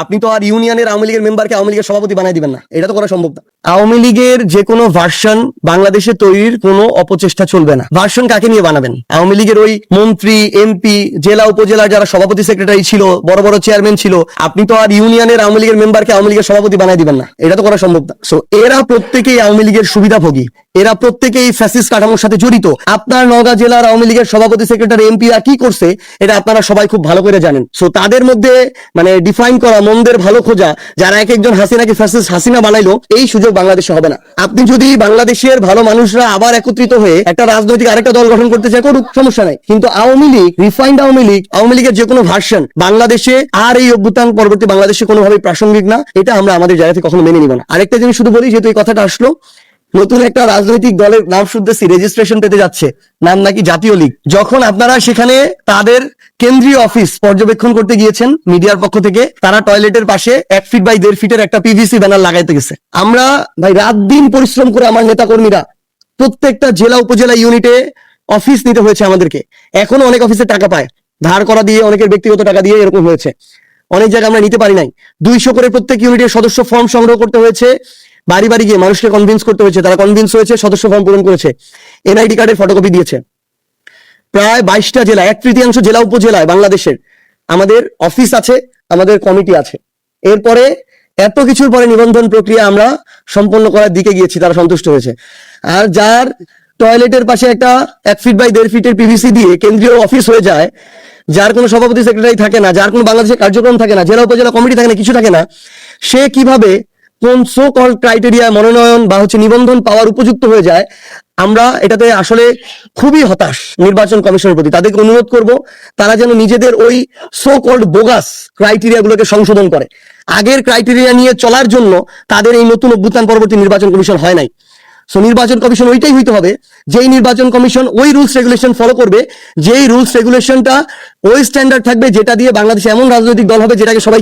আপনি তো আর ইউনিয়নের আওয়ামী লীগের মেম্বারকে আওয়ামী লীগের সভাপতি বানাই দিবেন না, এটা তো করা সম্ভব না। আওয়ামী লীগের যে কোনো ভার্সন বাংলাদেশে তৈরির কোনো অপচেষ্টা চলবে না। ভার্সন কাকে নিয়ে বানাবেন? আওয়ামী লীগের ওই মন্ত্রী, এমপি, জেলা উপজেলার যারা সভাপতি সেক্রেটারি ছিল, বড় বড় চেয়ারম্যান ছিল, আপনি তো আর ইউনিয়নের আওয়ামী লীগের মেম্বারকে আওয়ামী লীগের সভাপতি বানাই দিবেন না, এটা তো করা সম্ভব না। সো এরা প্রত্যেকেই আওয়ামী লীগের সুবিধাভোগী, এরা প্রত্যেকেই ফ্যাসিস্ট কাঠামোর সাথে জড়িত। আপনার নওগাঁ জেলার আওয়ামী লীগের সভাপতি সেক্রেটারি, এমপিরা কি করছে এটা আপনারা সবাই খুব ভালো করে জানেন। সো তাদের মধ্যে মানে ডিফাইন করা, মন্দের ভালো খোঁজা, যারা এক একজন হাসিনাকে ফ্যাসিস্ট হাসিনা বানাইলো, এই সুযোগ বাংলাদেশে হবে না। আপনি যদি বাংলাদেশের ভালো মানুষরা আবার একত্রিত হয়ে একটা রাজনৈতিক আরেকটা দল গঠন করতে চায়, করুক, সমস্যা নাই। কিন্তু আওয়ামী লীগ, রিফাইন্ড আওয়ামী লীগের যে কোনো ভার্সন বাংলাদেশে আর এই অভ্যুত্থান পরবর্তী বাংলাদেশে কোনোভাবেই প্রাসঙ্গিক না, এটা আমরা আমাদের জায়গা থেকে কখনো মেনে নিব না। আরেকটা জিনিস শুধু বলি, যেহেতু এই কথাটা আসলো, নতুন একটা রাজনৈতিক দলের নাম শুনতেছি রেজিস্ট্রেশন পেতে যাচ্ছে, নাম নাকি জাতীয় লীগ। যখন আপনারা সেখানে তাদের কেন্দ্রীয় অফিস পর্যবেক্ষণ করতে গিয়েছেন মিডিয়ার পক্ষ থেকে, তারা টয়লেটের পাশে 1 ফিট বাই 1.5 ফিটের একটা পিভিসি ব্যানার লাগাইতে গেছে। আমরা ভাই রাত দিন পরিশ্রম করে আমার নেতা কর্মীরা প্রত্যেকটা জেলা উপজেলা ইউনিটে অফিস নিতে হয়েছে আমাদেরকে। এখনো অনেক অফিসে টাকা পায়, ধার করা দিয়ে, অনেকের ব্যক্তিগত টাকা দিয়ে এরকম হয়েছে। অনেক জায়গায় আমরা নিতে পারি নাই। 200 করে প্রত্যেক ইউনিটের সদস্য ফর্ম সংগ্রহ করতে হয়েছে, বাড়ি বাড়ি গিয়ে মানুষকে কনভিন্স করতে হয়েছে, তারা কনভিন্স হয়েছে, সদস্য ফর্ম পূরণ করেছে, এনআইডি কার্ডের ফটোকপি দিয়েছে। প্রায় 22টা জেলা, 1/3 জেলা উপজেলায় বাংলাদেশের আমাদের অফিস আছে, আমাদের কমিটি আছে। এরপরে এত কিছুর পরে নিবন্ধন প্রক্রিয়া আমরা সম্পন্ন করার দিকে গিয়েছি, তারা সন্তুষ্ট হয়েছে। আর যার টয়লেটের পাশে একটা 1 ফিট বাই 1.5 ফিটের পিভিসি দিয়ে কেন্দ্রীয় অফিস হয়ে যায়, যার কোনো সভাপতি সেক্রেটারি থাকে না, যার কোনো বাংলাদেশের কার্যক্রম থাকে না, জেলা উপজেলা কমিটি থাকে না, কিছু থাকে না, সে কিভাবে কোন সো কল ক্রাইটেরিয়া মনোনয়ন বা নিবন্ধন পাওয়ার উপযুক্ত হয়ে যায়? আমরা এটাতে আসলে খুবই হতাশ নির্বাচন কমিশনের প্রতি। তাদেরকে অনুরোধ করব, তারা যেন নিজেদের ওই সো কল্ড বোগাস ক্রাইটেরিয়া গুলোকে সংশোধন করে। আগের ক্রাইটেরিয়া নিয়ে চলার জন্য তাদের এই নতুন অভ্যুত্থান পরবর্তী নির্বাচন কমিশন হয় নাই। সো নির্বাচন কমিশন ওইটাই হইতে হবে, যেই নির্বাচন কমিশন ওই রুলস রেগুলেশন ফলো করবে, যেই রুলস রেগুলেশনটা ওই স্ট্যান্ডার্ড থাকবে, যেটা দিয়ে বাংলাদেশে এমন রাজনৈতিক দল হবে যেটাকে সবাই